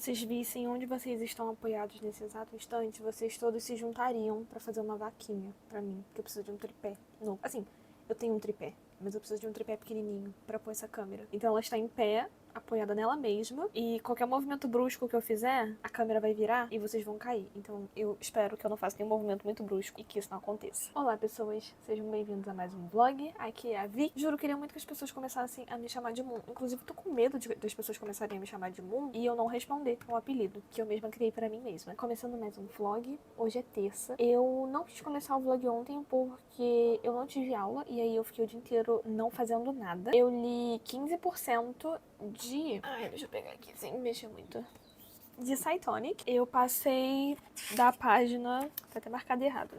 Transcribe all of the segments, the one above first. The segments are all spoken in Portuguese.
vocês vissem onde vocês estão apoiados nesse exato instante, vocês todos se juntariam pra fazer uma vaquinha pra mim, porque eu preciso de um tripé novo. Assim, eu tenho um tripé, mas eu preciso de um tripé pequenininho pra pôr essa câmera. Então ela está em pé, apoiada nela mesma, e qualquer movimento brusco que eu fizer, a câmera vai virar e vocês vão cair. Então eu espero que eu não faça nenhum movimento muito brusco e que isso não aconteça. Olá, pessoas, sejam bem-vindos a mais um vlog. Aqui é a Vi. Juro, queria muito que as pessoas começassem a me chamar de Moon. Inclusive, eu tô com medo das pessoas começarem a me chamar de Moon e eu não responder o apelido que eu mesma criei pra mim mesma. Começando mais um vlog. Hoje é terça. Eu não quis começar o vlog ontem porque eu não tive aula e aí eu fiquei o dia inteiro não fazendo nada. Eu li 15% de... Ai, deixa eu pegar aqui sem mexer muito. De Cytonic. Eu passei da página... Tá até marcado errado.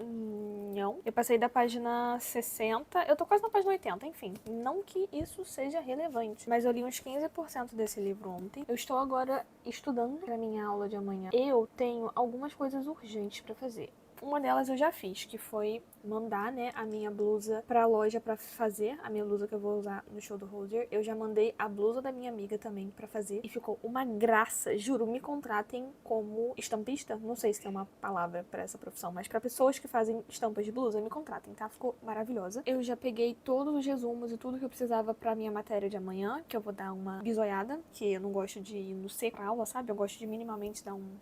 Não. Eu passei da página 60. Eu tô quase na página 80, enfim. Não que isso seja relevante. Mas eu li uns 15% desse livro ontem. Eu estou agora estudando pra minha aula de amanhã. Eu tenho algumas coisas urgentes pra fazer. Uma delas eu já fiz, que foi mandar, né, a minha blusa pra loja pra fazer, a minha blusa que eu vou usar no show do Roger. Eu já mandei a blusa da minha amiga também pra fazer e ficou uma graça. Juro, me contratem como estampista, não sei se tem uma palavra pra essa profissão, mas pra pessoas que fazem estampas de blusa, me contratem, tá? Ficou maravilhosa. Eu já peguei todos os resumos e tudo que eu precisava pra minha matéria de amanhã, que eu vou dar uma bisoiada, que eu não gosto de ir no seco pra aula, sabe? Eu gosto de minimamente dar uma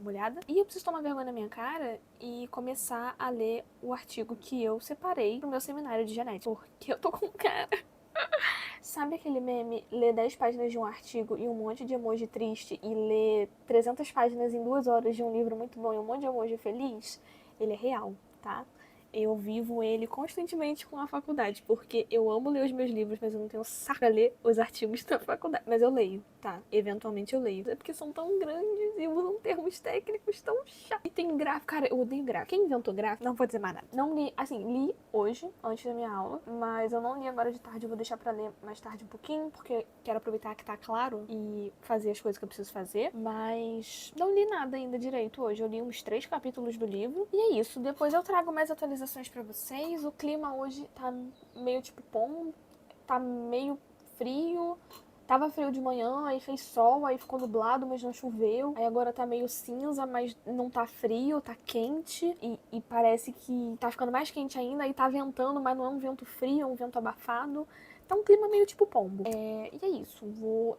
olhada. E eu preciso tomar vergonha na minha cara e começar a ler o artigo que eu separei pro meu seminário de genética. Porque eu tô com cara. Sabe aquele meme, ler 10 páginas de um artigo e um monte de emoji triste e ler 300 páginas em 2 horas de um livro muito bom e um monte de emoji feliz? Ele é real, tá? Eu vivo ele constantemente com a faculdade, porque eu amo ler os meus livros, mas eu não tenho saco pra ler os artigos da faculdade. Mas eu leio, tá? Eventualmente eu leio. É porque são tão grandes e usam termos técnicos tão chatos. E tem gráfico. Cara, eu odeio gráfico. Quem inventou gráfico? Não vou dizer mais nada. Não li, assim, li hoje, antes da minha aula, mas eu não li agora de tarde. Eu vou deixar pra ler mais tarde um pouquinho, porque quero aproveitar que tá claro e fazer as coisas que eu preciso fazer. Mas não li nada ainda direito hoje. Eu li uns 3 capítulos do livro. E é isso. Depois eu trago mais atualizações pra vocês. O clima hoje tá meio tipo pombo, tá meio frio. Tava frio de manhã, aí fez sol, aí ficou nublado, mas não choveu. Aí agora tá meio cinza, mas não tá frio, tá quente. E parece que tá ficando mais quente ainda. Aí tá ventando, mas não é um vento frio, é um vento abafado. Tá um clima meio tipo pombo. E é isso.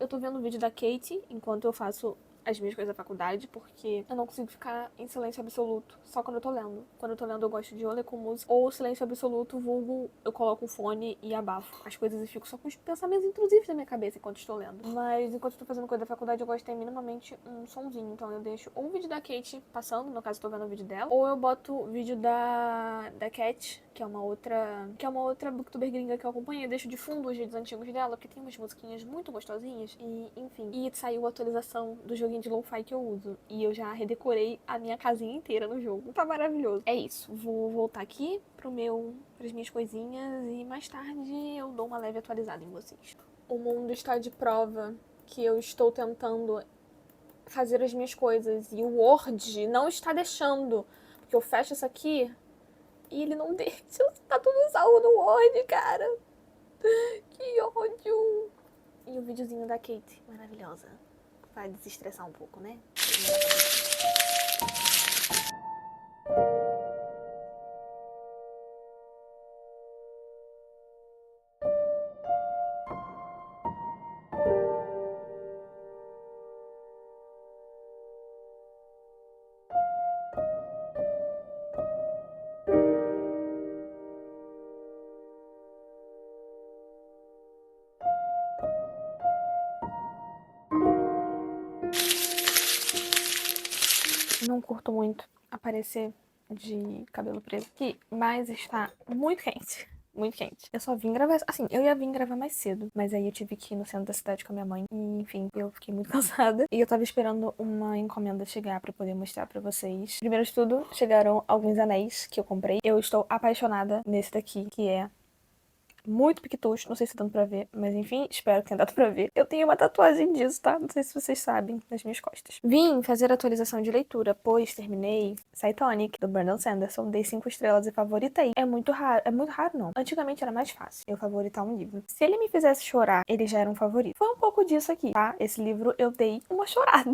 Eu tô vendo o vídeo da Kate enquanto eu faço as minhas coisas da faculdade, porque eu não consigo ficar em silêncio absoluto só quando eu tô lendo. Quando eu tô lendo, eu gosto de ou ler com música, ou silêncio absoluto, vulgo, eu coloco o fone e abafo as coisas e fico só com os pensamentos intrusivos na minha cabeça enquanto estou lendo. Mas enquanto eu tô fazendo coisa da faculdade, eu gosto de ter minimamente um sonzinho. Então eu deixo ou o vídeo da Kate passando, no caso eu tô vendo o vídeo dela, ou eu boto o vídeo da Cat, que é uma outra booktuber gringa que eu acompanho. Eu deixo de fundo os vídeos antigos dela, porque tem umas musiquinhas muito gostosinhas. E, enfim. E saiu a atualização do joguinho de lo-fi que eu uso. E eu já redecorei a minha casinha inteira no jogo. Tá maravilhoso. É isso. Vou voltar aqui pras minhas coisinhas e mais tarde eu dou uma leve atualizada em vocês. O mundo está de prova que eu estou tentando fazer as minhas coisas e o Word não está deixando. Porque eu fecho isso aqui e ele não deixa. Tá tudo salvo no Word, cara. Que ódio. E o videozinho da Kate, maravilhosa. Vai desestressar um pouco, né? Não curto muito aparecer de cabelo preso aqui, mas está muito quente. Muito quente. Eu só vim gravar... Assim, eu ia vir gravar mais cedo, mas aí eu tive que ir no centro da cidade com a minha mãe. E, enfim, eu fiquei muito cansada. E eu tava esperando uma encomenda chegar pra poder mostrar pra vocês. Primeiro de tudo, chegaram alguns anéis que eu comprei. Eu estou apaixonada nesse daqui, que é muito piquetoso, não sei se tá dando pra ver, mas enfim, espero que tenha dado pra ver. Eu tenho uma tatuagem disso, tá? Não sei se vocês sabem, nas minhas costas. Vim fazer atualização de leitura, pois terminei Cytonic, do Brandon Sanderson, dei 5 estrelas e favoritei. É muito raro não. Antigamente era mais fácil eu favoritar um livro. Se ele me fizesse chorar, ele já era um favorito. Foi um pouco disso aqui, tá? Esse livro eu dei uma chorada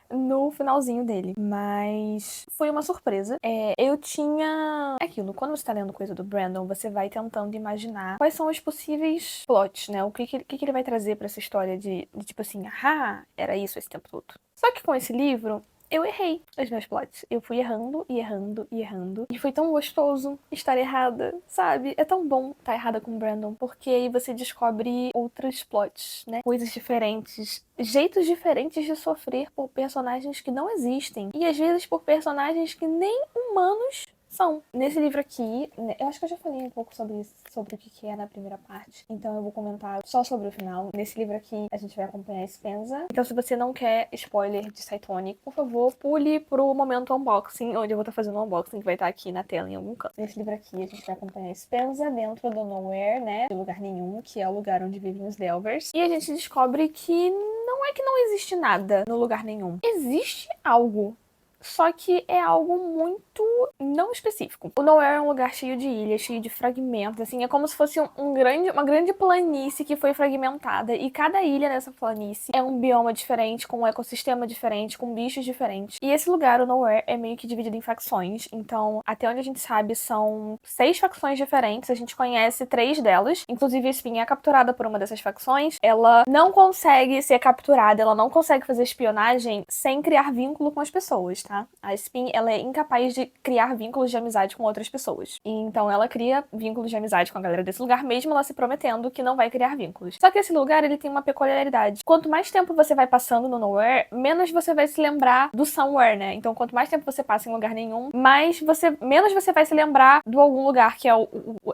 no finalzinho dele. Mas foi uma surpresa. Eu tinha... É aquilo, quando você tá lendo coisa do Brandon, você vai tentando imaginar quais são os possíveis plots, né? O que ele vai trazer pra essa história de tipo assim, ah, era isso esse tempo todo. Só que com esse livro, eu errei os meus plots. Eu fui errando e errando e errando. E foi tão gostoso estar errada, sabe? É tão bom estar errada com o Brandon, porque aí você descobre outros plots, né? Coisas diferentes, jeitos diferentes de sofrer por personagens que não existem. E às vezes por personagens que nem humanos são. Nesse livro aqui, eu acho que eu já falei um pouco sobre isso, sobre o que é na primeira parte. Então eu vou comentar só sobre o final. Nesse livro aqui, a gente vai acompanhar a Spenza. Então se você não quer spoiler de Cytonic, por favor, pule pro momento unboxing, onde eu vou estar fazendo um unboxing, que vai estar aqui na tela em algum canto. Nesse livro aqui, a gente vai acompanhar a Spenza dentro do Nowhere, né? De lugar nenhum, que é o lugar onde vivem os Delvers. E a gente descobre que não é que não existe nada no lugar nenhum. Existe algo. Só que é algo muito não específico. O Nowhere é um lugar cheio de ilhas, cheio de fragmentos, assim, é como se fosse uma grande planície que foi fragmentada, e cada ilha nessa planície é um bioma diferente, com um ecossistema diferente, com bichos diferentes. E esse lugar, o Nowhere, é meio que dividido em facções, então, até onde a gente sabe, são 6 facções diferentes, a gente conhece 3 delas, inclusive a Spin é capturada por uma dessas facções, ela não consegue ser capturada, ela não consegue fazer espionagem sem criar vínculo com as pessoas, tá? A Spin, ela é incapaz de criar vínculos de amizade com outras pessoas. E então ela cria vínculos de amizade com a galera desse lugar, mesmo ela se prometendo que não vai criar vínculos. Só que esse lugar, ele tem uma peculiaridade. Quanto mais tempo você vai passando no Nowhere, menos você vai se lembrar do Somewhere, né? Então, quanto mais tempo você passa em lugar nenhum, menos você vai se lembrar do algum lugar, que é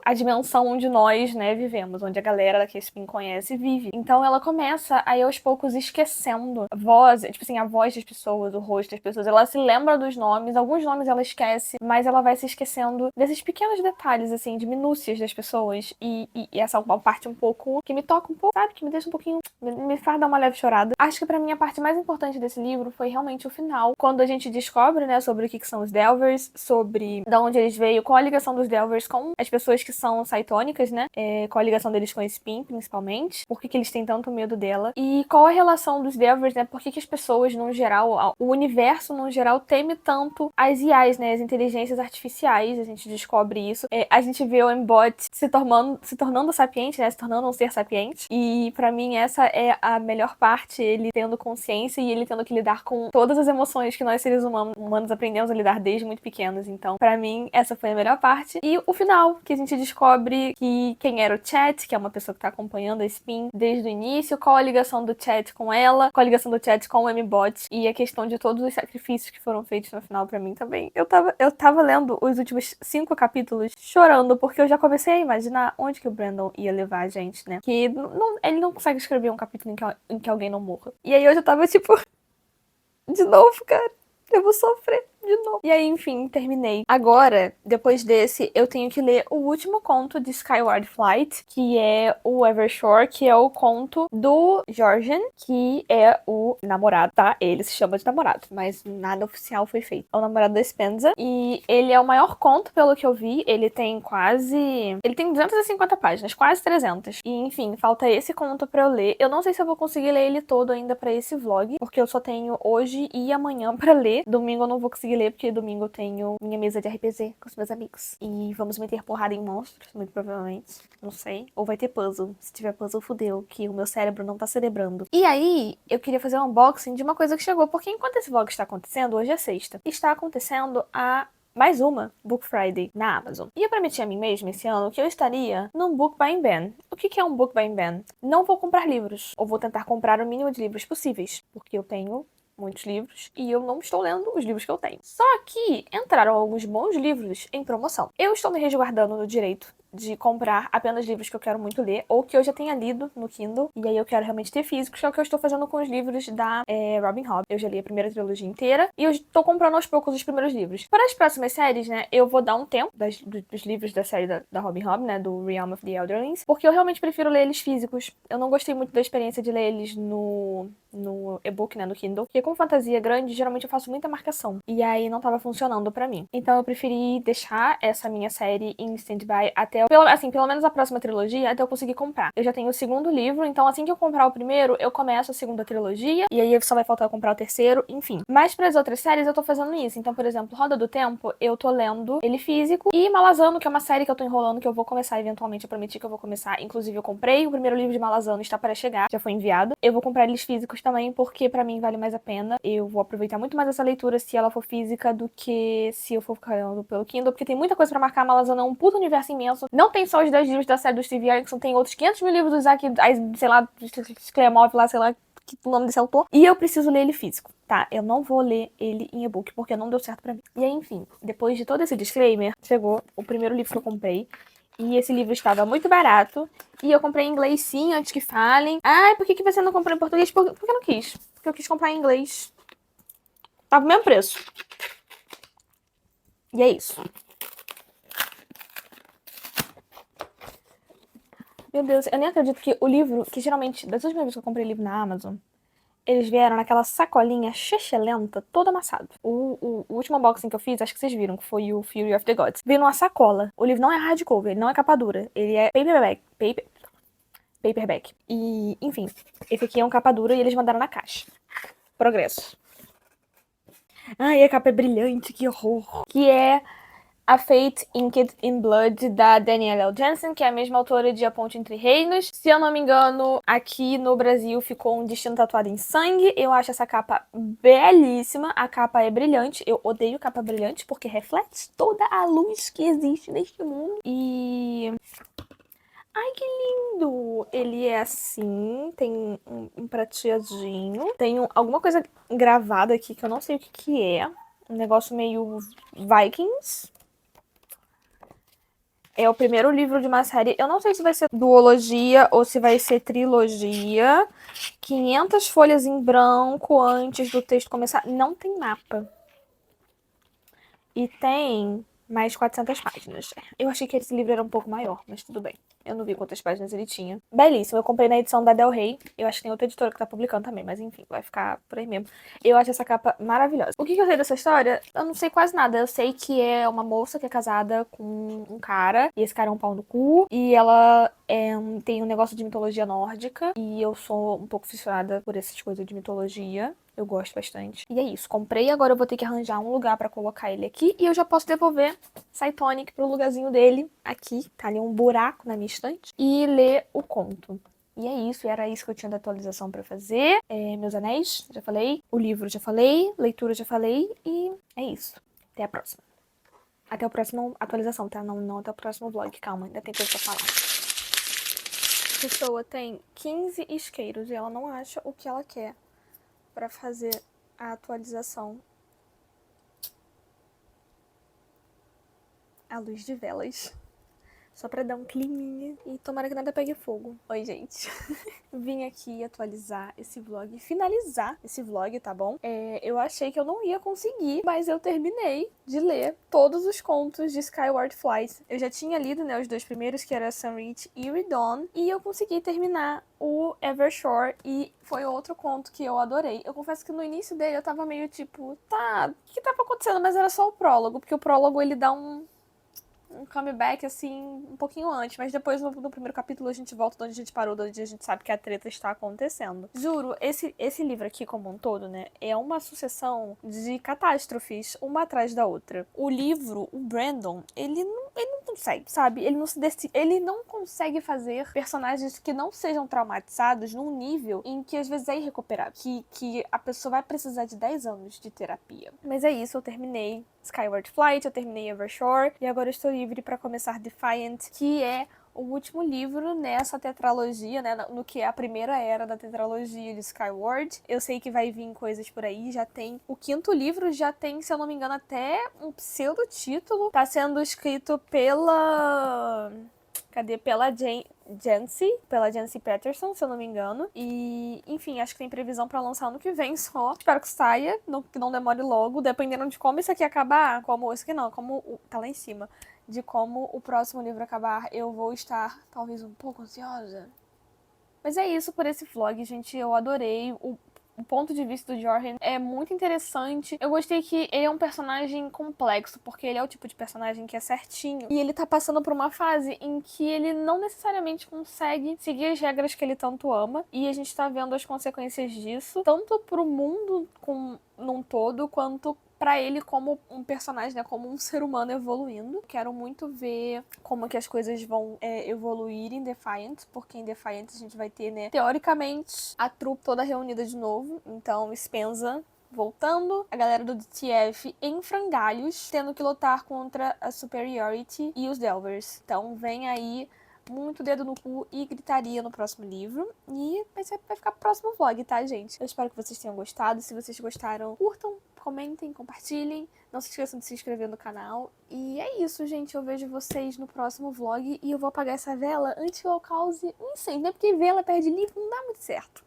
a dimensão onde nós, né, vivemos, onde a galera que a Spin conhece vive. Então, ela começa aí aos poucos esquecendo a voz, tipo assim, a voz das pessoas, o rosto das pessoas. Ela se lembra dos nomes, alguns nomes ela esquece, mas ela vai se esquecendo desses pequenos detalhes, assim, de minúcias das pessoas. E essa é uma parte um pouco que me toca um pouco, sabe? Que me deixa um pouquinho, me faz dar uma leve chorada. Acho que pra mim a parte mais importante desse livro foi realmente o final, quando a gente descobre, né, sobre o que são os Delvers, sobre de onde eles veio, qual a ligação dos Delvers com as pessoas que são cytônicas, né? Qual a ligação deles com a Spin, principalmente, por que eles têm tanto medo dela, e qual a relação dos Delvers, né? Por que as pessoas, no geral, o universo, no geral, teme tanto as IAs, né? As inteligências artificiais, a gente descobre isso. A gente vê o Embot se tornando sapiente, né? Se tornando um ser sapiente. E pra mim essa é a melhor parte, ele tendo consciência e ele tendo que lidar com todas as emoções que nós seres humanos aprendemos a lidar desde muito pequenos. Então, pra mim, essa foi a melhor parte. E o final, que a gente descobre que quem era o Chet, que é uma pessoa que tá acompanhando a Spin desde o início, qual a ligação do Chet com ela, qual a ligação do Chet com o Embot, e a questão de todos os sacrifícios que foram feitos no final pra mim também. Eu tava lendo os últimos 5 capítulos chorando, porque eu já comecei a imaginar onde que o Brandon ia levar a gente, né? Que ele não consegue escrever um capítulo em que alguém não morra. E aí eu já tava tipo, de novo, cara, eu vou sofrer de novo. E aí, enfim, terminei. Agora, depois desse, eu tenho que ler o último conto de Skyward Flight, que é o Evershore, que é o conto do Georgian, que é o namorado, tá? Ele se chama de namorado, mas nada oficial foi feito. É o namorado da Spenza, e ele é o maior conto, pelo que eu vi. Ele tem 250 páginas, quase 300. E, enfim, falta esse conto pra eu ler. Eu não sei se eu vou conseguir ler ele todo ainda pra esse vlog, porque eu só tenho hoje e amanhã pra ler. Domingo eu não vou conseguir ler, porque domingo eu tenho minha mesa de RPG com os meus amigos. E vamos meter porrada em monstros, muito provavelmente. Não sei. Ou vai ter puzzle. Se tiver puzzle, fudeu, que o meu cérebro não tá cerebrando. E aí, eu queria fazer um unboxing de uma coisa que chegou, porque enquanto esse vlog está acontecendo, hoje é sexta, está acontecendo mais uma Book Friday na Amazon. E eu prometi a mim mesma esse ano que eu estaria num Book Buying Ban. O que é um Book Buying Ban? Não vou comprar livros, ou vou tentar comprar o mínimo de livros possíveis, porque eu tenho muitos livros e eu não estou lendo os livros que eu tenho. Só que entraram alguns bons livros em promoção. Eu estou me resguardando no direito de comprar apenas livros que eu quero muito ler, ou que eu já tenha lido no Kindle, e aí eu quero realmente ter físicos, que é o que eu estou fazendo com os livros da Robin Hobb. Eu já li a primeira trilogia inteira, e eu estou comprando aos poucos os primeiros livros. Para as próximas séries, né, eu vou dar um tempo dos livros da série da Robin Hobb, né, do Realm of the Elderlings, porque eu realmente prefiro ler eles físicos. Eu não gostei muito da experiência de ler eles no e-book, né, no Kindle, porque com fantasia grande, geralmente eu faço muita marcação, e aí não tava funcionando pra mim. Então eu preferi deixar essa minha série em stand-by até, pelo menos a próxima trilogia, até eu conseguir comprar. Eu já tenho o segundo livro, então assim que eu comprar o primeiro, eu começo a segunda trilogia, e aí só vai faltar eu comprar o terceiro, enfim. Mas para as outras séries eu tô fazendo isso. Então, por exemplo, Roda do Tempo, eu tô lendo ele físico, e Malazano, que é uma série que eu tô enrolando, que eu vou começar eventualmente, eu prometi que eu vou começar. Inclusive, eu comprei o primeiro livro de Malazano, está para chegar, já foi enviado. Eu vou comprar eles físicos também, porque pra mim vale mais a pena. Eu vou aproveitar muito mais essa leitura se ela for física do que se eu for ficar lendo pelo Kindle, porque tem muita coisa pra marcar. Malazano é um puto universo imenso. Não tem só os 10 livros da série do Steve Erickson, tem outros 500 mil livros do Isaac, sei lá, Clemov lá, sei lá, que o nome desse autor. E eu preciso ler ele físico, tá? Eu não vou ler ele em e-book, porque não deu certo pra mim. E aí, enfim, depois de todo esse disclaimer, chegou o primeiro livro que eu comprei. E esse livro estava muito barato. E eu comprei em inglês sim, antes que falem. Ai, por que você não comprou em português? Porque eu não quis. Porque eu quis comprar em inglês. Tava o mesmo preço. E é isso. Meu Deus, eu nem acredito que o livro, que geralmente, das últimas vezes que eu comprei livro na Amazon, eles vieram naquela sacolinha chechelenta, todo amassado. O último unboxing que eu fiz, acho que vocês viram, que foi o Fury of the Gods. Veio numa sacola. O livro não é hardcover, ele não é capa dura. Ele é paperback. E, enfim, esse aqui é um capa dura e eles mandaram na caixa. Progresso. Ai, a capa é brilhante, que horror. Que é A Fate Inked in Blood, da Danielle L. Jensen, que é a mesma autora de A Ponte Entre Reinos. Se eu não me engano, aqui no Brasil ficou Um Destino Tatuado em Sangue. Eu acho essa capa belíssima. A capa é brilhante. Eu odeio capa brilhante, porque reflete toda a luz que existe neste mundo. E... ai, que lindo! Ele é assim, tem um prateadinho. Tem alguma coisa gravada aqui que eu não sei o que é. Um negócio meio Vikings. É o primeiro livro de uma série. Eu não sei se vai ser duologia ou se vai ser trilogia. 500 folhas em branco antes do texto começar. Não tem mapa. E tem mais 400 páginas. Eu achei que esse livro era um pouco maior, mas tudo bem. Eu não vi quantas páginas ele tinha. Belíssimo. Eu comprei na edição da Del Rey. Eu acho que tem outra editora que tá publicando também, mas enfim, vai ficar por aí mesmo. Eu acho essa capa maravilhosa. O que eu sei dessa história? Eu não sei quase nada. Eu sei que é uma moça que é casada com um cara, e esse cara é um pau no cu, e ela tem um negócio de mitologia nórdica, e eu sou um pouco fissurada por essas coisas de mitologia. Eu gosto bastante. E é isso. Comprei, agora eu vou ter que arranjar um lugar pra colocar ele aqui. E eu já posso devolver Cytonic pro lugarzinho dele. Aqui, tá ali um buraco na minha estante. E ler o conto. E é isso. E era isso que eu tinha da atualização pra fazer. Meus anéis, já falei. O livro, já falei. Leitura, já falei. E é isso. Até a próxima. Até a próxima atualização, tá? Não até o próximo vlog. Calma, ainda tem coisa pra falar. A pessoa tem 15 isqueiros e ela não acha o que ela quer para fazer a atualização. A luz de velas. Só pra dar um climinha e tomara que nada pegue fogo. Oi, gente. Vim aqui atualizar esse vlog, finalizar esse vlog, tá bom? Eu achei que eu não ia conseguir, mas eu terminei de ler todos os contos de Skyward Flight. Eu já tinha lido, né, os dois primeiros, que era Sunreach e Reddawn, e eu consegui terminar o Evershore, e foi outro conto que eu adorei. Eu confesso que no início dele eu tava meio tipo, tá, o que tava acontecendo? Mas era só o prólogo, porque o prólogo ele dá um comeback, assim, um pouquinho antes. Mas depois, no primeiro capítulo, a gente volta de onde a gente parou, de onde a gente sabe que a treta está acontecendo. Juro, esse livro aqui, como um todo, né, é uma sucessão de catástrofes, uma atrás da outra. O livro, o Brandon, ele não consegue, sabe? Ele não consegue fazer personagens que não sejam traumatizados num nível em que, às vezes, é irrecuperável. Que a pessoa vai precisar de 10 anos de terapia. Mas é isso, eu terminei Skyward Flight, eu terminei Evershore, e agora eu estou livre para começar Defiant, que é o último livro nessa tetralogia, né, no que é a primeira era da tetralogia de Skyward. Eu sei que vai vir coisas por aí, já tem o quinto livro, já tem, se eu não me engano, até um pseudo-título. Tá sendo escrito pela Cadê? Pela Jancy Patterson, se eu não me engano. E, enfim, acho que tem previsão pra lançar ano que vem só. Espero que saia, que não demore logo. Dependendo de como isso aqui acabar, tá lá em cima. De como o próximo livro acabar, eu vou estar talvez um pouco ansiosa. Mas é isso por esse vlog, gente. Eu adorei. O ponto de vista do Jorgen é muito interessante. Eu gostei que ele é um personagem complexo, porque ele é o tipo de personagem que é certinho. E ele tá passando por uma fase em que ele não necessariamente consegue seguir as regras que ele tanto ama. E a gente tá vendo as consequências disso, tanto pro mundo num todo, quanto pra ele como um personagem, né, como um ser humano evoluindo. Quero muito ver como que as coisas vão evoluir em Defiant, porque em Defiant a gente vai ter, né, teoricamente, a trupe toda reunida de novo. Então, Spenza voltando, a galera do DTF em frangalhos, tendo que lutar contra a Superiority e os Delvers. Então, vem aí muito dedo no cu e gritaria no próximo livro. E vai ficar pro próximo vlog, tá, gente? Eu espero que vocês tenham gostado. Se vocês gostaram, curtam, comentem, compartilhem. Não se esqueçam de se inscrever no canal. E é isso, gente. Eu vejo vocês no próximo vlog. E eu vou apagar essa vela antes que eu cause um incêndio, né? Porque vela perto de livro não dá muito certo.